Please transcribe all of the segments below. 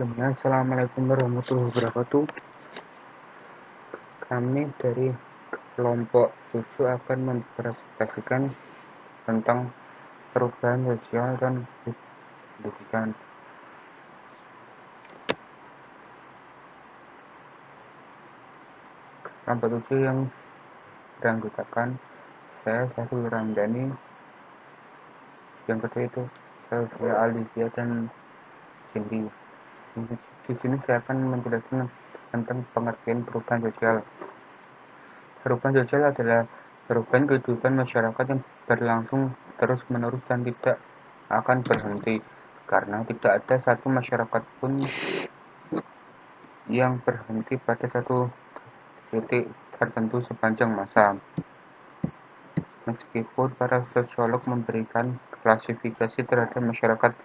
semuanya, Assalamualaikum warahmatullahi wabarakatuh. Kami dari kelompok 7 akan mempresentasikan tentang perubahan sosial dan pendidikan. Kelompok 7 yang beranggotakan saya, Syarul Ramdhani, yang kedua itu saya, Alivia, dan Cindy. Di sini saya akan menjelaskan tentang pengertian perubahan sosial. Perubahan sosial adalah perubahan kehidupan masyarakat yang berlangsung terus-menerus dan tidak akan berhenti, karena tidak ada satu masyarakat pun yang berhenti pada satu titik tertentu sepanjang masa. Meskipun para sosiolog memberikan klasifikasi terhadap masyarakat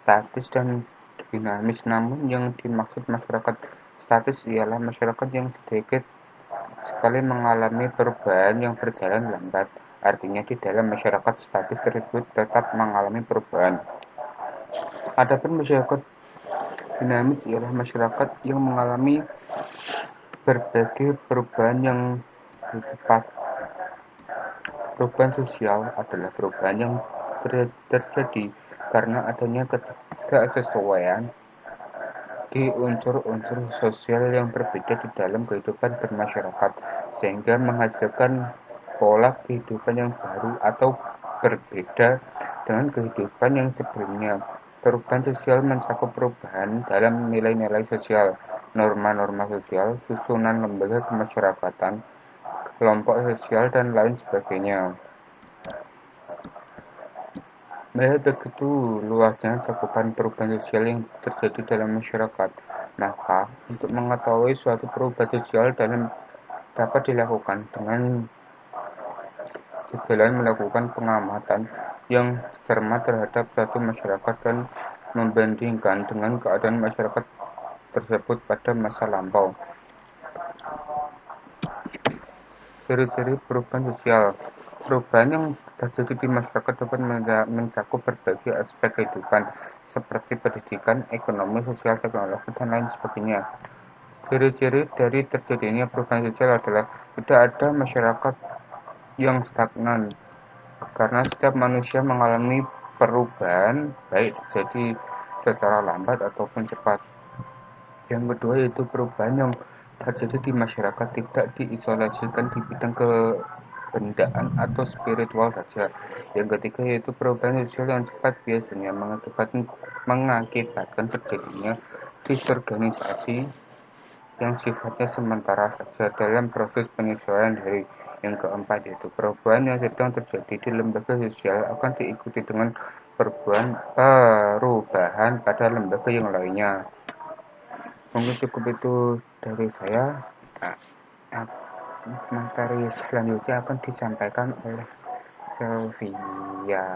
statis dan dinamis, namun yang dimaksud masyarakat statis ialah masyarakat yang sedikit sekali mengalami perubahan yang berjalan lambat. Artinya di dalam masyarakat statis tersebut tetap mengalami perubahan. Adapun masyarakat dinamis ialah masyarakat yang mengalami berbagai perubahan yang cepat. Perubahan sosial adalah perubahan yang terjadi karena adanya ketidaksesuaian di unsur-unsur sosial yang berbeda di dalam kehidupan bermasyarakat, sehingga menghasilkan pola kehidupan yang baru atau berbeda dengan kehidupan yang sebelumnya. Perubahan sosial mencakup perubahan dalam nilai-nilai sosial, norma-norma sosial, susunan lembaga kemasyarakatan, kelompok sosial, dan lain sebagainya. Melihat begitu luasnya cakupan perubahan sosial yang terjadi dalam masyarakat, maka untuk mengetahui suatu perubahan sosial dapat dilakukan dengan jalan melakukan pengamatan yang cermat terhadap suatu masyarakat dan membandingkan dengan keadaan masyarakat tersebut pada masa lampau. Ciri-ciri perubahan sosial. Perubahan yang terjadi di masyarakat dapat mencakup berbagai aspek kehidupan, seperti pendidikan, ekonomi, sosial, teknologi, dan lain sebagainya. Ciri-ciri dari terjadinya perubahan sosial adalah tidak ada masyarakat yang stagnan, karena setiap manusia mengalami perubahan, baik terjadi secara lambat ataupun cepat. Yang kedua yaitu perubahan yang terjadi di masyarakat tidak diisolasikan di bidang kebendaan atau spiritual saja. Yang ketiga yaitu perubahan sosial yang cepat biasanya mengakibatkan terjadinya disorganisasi yang sifatnya sementara saja dalam proses penyesuaian dari. Yang keempat yaitu perubahan yang sedang terjadi di lembaga sosial akan diikuti dengan perubahan pada lembaga yang lainnya. Mungkin cukup itu dari saya. Materi selanjutnya akan disampaikan oleh Sylvia.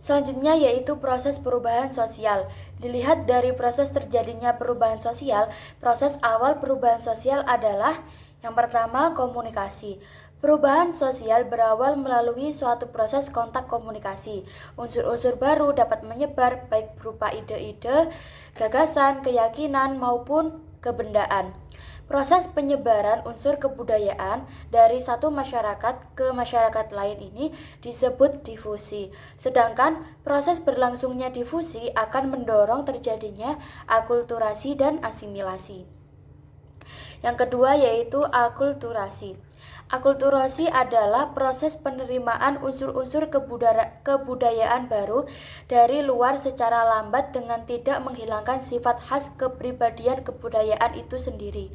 Selanjutnya yaitu proses perubahan sosial. Dilihat dari proses terjadinya perubahan sosial, proses awal perubahan sosial adalah yang pertama komunikasi. Perubahan sosial berawal melalui suatu proses kontak komunikasi. Unsur-unsur baru dapat menyebar baik berupa ide-ide, gagasan, keyakinan maupun kebendaan. Proses penyebaran unsur kebudayaan dari satu masyarakat ke masyarakat lain ini disebut difusi. Sedangkan proses berlangsungnya difusi akan mendorong terjadinya akulturasi dan asimilasi. Yang kedua yaitu akulturasi. Akulturasi adalah proses penerimaan unsur-unsur kebudayaan baru dari luar secara lambat dengan tidak menghilangkan sifat khas kepribadian kebudayaan itu sendiri.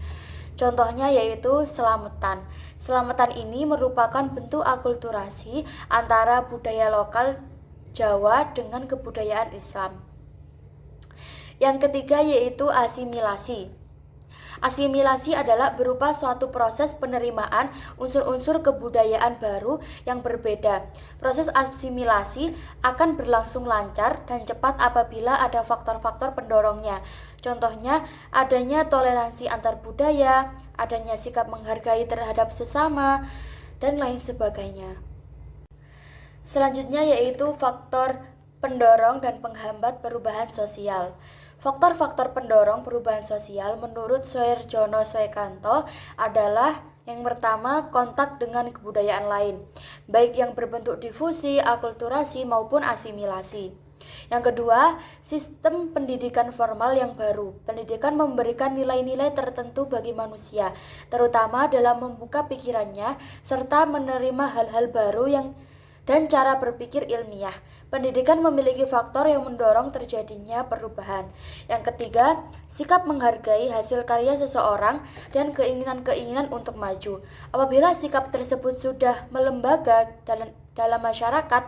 Contohnya yaitu selamatan. Selamatan ini merupakan bentuk akulturasi antara budaya lokal Jawa dengan kebudayaan Islam. Yang ketiga yaitu asimilasi. Asimilasi adalah berupa suatu proses penerimaan unsur-unsur kebudayaan baru yang berbeda. Proses asimilasi akan berlangsung lancar dan cepat apabila ada faktor-faktor pendorongnya. Contohnya, adanya toleransi antar budaya, adanya sikap menghargai terhadap sesama, dan lain sebagainya. Selanjutnya yaitu faktor pendorong dan penghambat perubahan sosial. Faktor-faktor pendorong perubahan sosial menurut Soerjono Soekanto adalah yang pertama, kontak dengan kebudayaan lain, baik yang berbentuk difusi, akulturasi, maupun asimilasi. Yang kedua, sistem pendidikan formal yang baru. Pendidikan memberikan nilai-nilai tertentu bagi manusia, terutama dalam membuka pikirannya serta menerima hal-hal baru dan cara berpikir ilmiah. Pendidikan memiliki faktor yang mendorong terjadinya perubahan. Yang ketiga, sikap menghargai hasil karya seseorang dan keinginan-keinginan untuk maju. Apabila sikap tersebut sudah melembaga dalam masyarakat,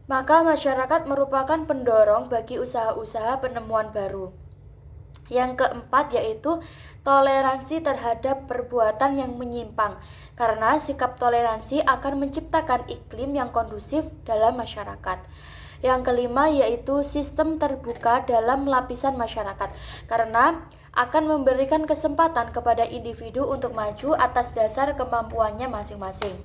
maka masyarakat merupakan pendorong bagi usaha-usaha penemuan baru. Yang keempat yaitu toleransi terhadap perbuatan yang menyimpang, karena sikap toleransi akan menciptakan iklim yang kondusif dalam masyarakat. Yang kelima yaitu sistem terbuka dalam lapisan masyarakat, karena akan memberikan kesempatan kepada individu untuk maju atas dasar kemampuannya masing-masing.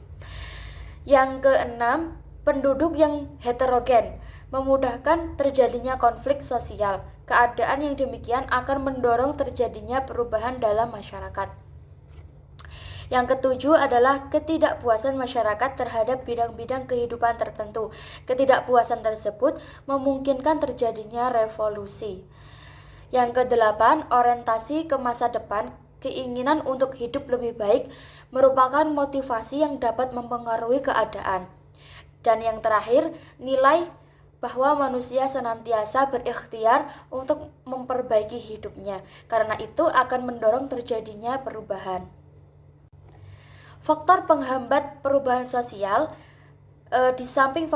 Yang keenam, penduduk yang heterogen memudahkan terjadinya konflik sosial. Keadaan yang demikian akan mendorong terjadinya perubahan dalam masyarakat. Yang ketujuh adalah ketidakpuasan masyarakat terhadap bidang-bidang kehidupan tertentu. Ketidakpuasan tersebut memungkinkan terjadinya revolusi. Yang kedelapan, orientasi ke masa depan, keinginan untuk hidup lebih baik merupakan motivasi yang dapat mempengaruhi keadaan. Dan yang terakhir, nilai bahwa manusia senantiasa berikhtiar untuk memperbaiki hidupnya. Karena itu akan mendorong terjadinya perubahan. Faktor penghambat perubahan sosial, di samping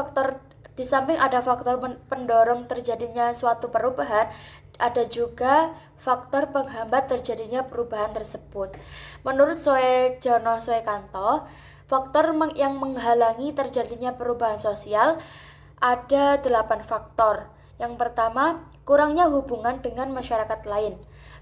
ada faktor pendorong terjadinya suatu perubahan, ada juga faktor penghambat terjadinya perubahan tersebut. Menurut Soejono Soekanto, faktor yang menghalangi terjadinya perubahan sosial ada 8 faktor. Yang pertama, kurangnya hubungan dengan masyarakat lain.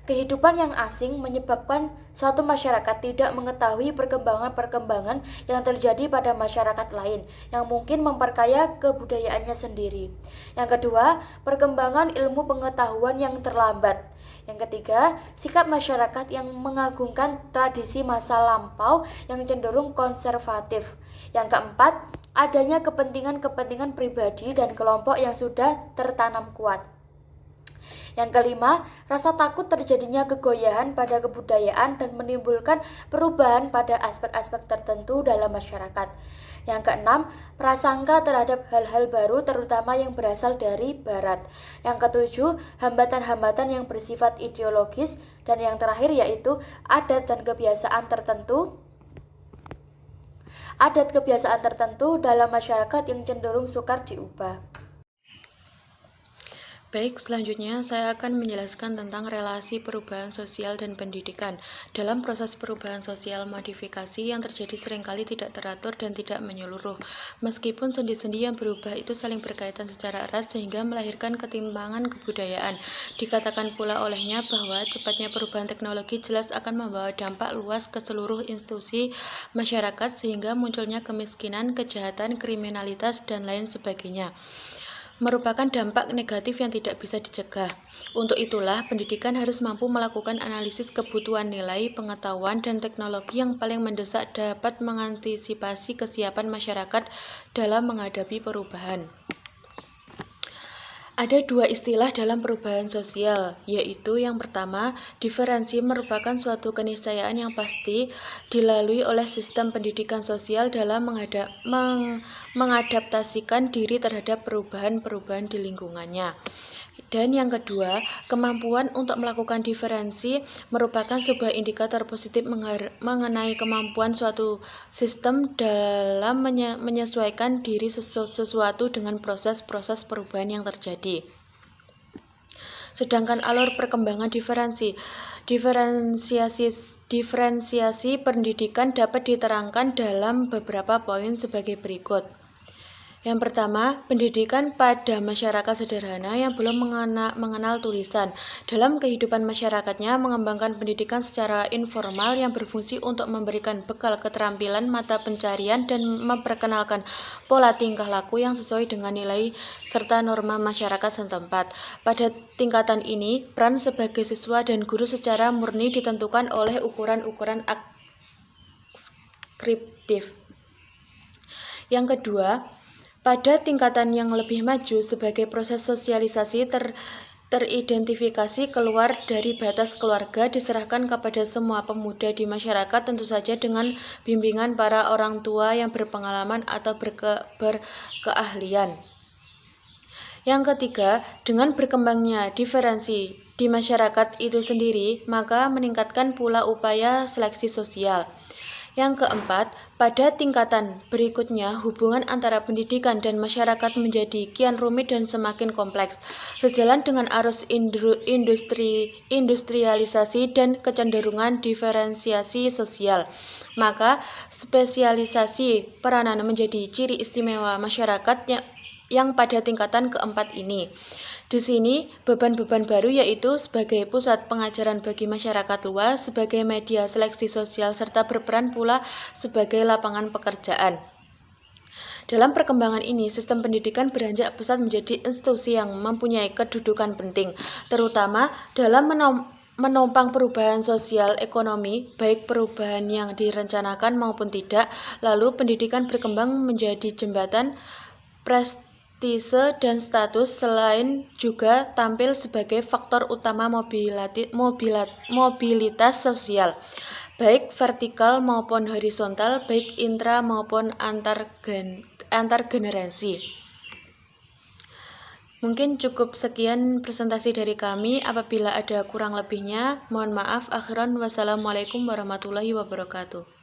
Kehidupan yang asing menyebabkan suatu masyarakat tidak mengetahui perkembangan-perkembangan yang terjadi pada masyarakat lain, yang mungkin memperkaya kebudayaannya sendiri. Yang kedua, perkembangan ilmu pengetahuan yang terlambat. Yang ketiga, sikap masyarakat yang mengagungkan tradisi masa lampau yang cenderung konservatif. Yang keempat, adanya kepentingan-kepentingan pribadi dan kelompok yang sudah tertanam kuat. Yang kelima, rasa takut terjadinya kegoyahan pada kebudayaan dan menimbulkan perubahan pada aspek-aspek tertentu dalam masyarakat. Yang keenam, prasangka terhadap hal-hal baru terutama yang berasal dari barat. Yang ketujuh, hambatan-hambatan yang bersifat ideologis. Dan yang terakhir yaitu adat kebiasaan tertentu dalam masyarakat yang cenderung sukar diubah. Baik, selanjutnya saya akan menjelaskan tentang relasi perubahan sosial dan pendidikan. Dalam proses perubahan sosial, modifikasi yang terjadi seringkali tidak teratur dan tidak menyeluruh. Meskipun sendi-sendi yang berubah itu saling berkaitan secara erat sehingga melahirkan ketimpangan kebudayaan. Dikatakan pula olehnya bahwa cepatnya perubahan teknologi jelas akan membawa dampak luas ke seluruh institusi masyarakat sehingga munculnya kemiskinan, kejahatan, kriminalitas, dan lain sebagainya. Merupakan dampak negatif yang tidak bisa dicegah. Untuk itulah, pendidikan harus mampu melakukan analisis kebutuhan nilai, pengetahuan, dan teknologi yang paling mendesak dapat mengantisipasi kesiapan masyarakat dalam menghadapi perubahan. Ada 2 istilah dalam perubahan sosial, yaitu yang pertama, diferensi merupakan suatu keniscayaan yang pasti dilalui oleh sistem pendidikan sosial dalam mengadaptasikan diri terhadap perubahan-perubahan di lingkungannya. Dan yang kedua, kemampuan untuk melakukan diferensi merupakan sebuah indikator positif mengenai kemampuan suatu sistem dalam menyesuaikan diri sesuatu dengan proses-proses perubahan yang terjadi. Sedangkan alur perkembangan diferensiasi pendidikan dapat diterangkan dalam beberapa poin sebagai berikut. Yang pertama, pendidikan pada masyarakat sederhana yang belum mengenal tulisan. Dalam kehidupan masyarakatnya, mengembangkan pendidikan secara informal yang berfungsi untuk memberikan bekal keterampilan mata pencarian dan memperkenalkan pola tingkah laku yang sesuai dengan nilai serta norma masyarakat setempat. Pada tingkatan ini, peran sebagai siswa dan guru secara murni ditentukan oleh ukuran-ukuran adskriptif. Yang kedua, pada tingkatan yang lebih maju, sebagai proses sosialisasi teridentifikasi keluar dari batas keluarga diserahkan kepada semua pemuda di masyarakat, tentu saja dengan bimbingan para orang tua yang berpengalaman atau berkeahlian. Yang ketiga, dengan berkembangnya diferensi di masyarakat itu sendiri, maka meningkatkan pula upaya seleksi sosial. Yang keempat, pada tingkatan berikutnya, hubungan antara pendidikan dan masyarakat menjadi kian rumit dan semakin kompleks. Sejalan dengan arus industrialisasi dan kecenderungan diferensiasi sosial, maka spesialisasi peranan menjadi ciri istimewa masyarakat yang pada tingkatan keempat ini. Di sini, beban-beban baru yaitu sebagai pusat pengajaran bagi masyarakat luas, sebagai media seleksi sosial, serta berperan pula sebagai lapangan pekerjaan. Dalam perkembangan ini, sistem pendidikan beranjak pesat menjadi institusi yang mempunyai kedudukan penting, terutama dalam menopang perubahan sosial ekonomi, baik perubahan yang direncanakan maupun tidak. Lalu, pendidikan berkembang menjadi jembatan prestise dan status, selain juga tampil sebagai faktor utama mobilitas sosial, baik vertikal maupun horizontal, baik intra maupun antar generasi. Mungkin cukup sekian presentasi dari kami. Apabila ada kurang lebihnya, mohon maaf. Akhiran, wassalamualaikum warahmatullahi wabarakatuh.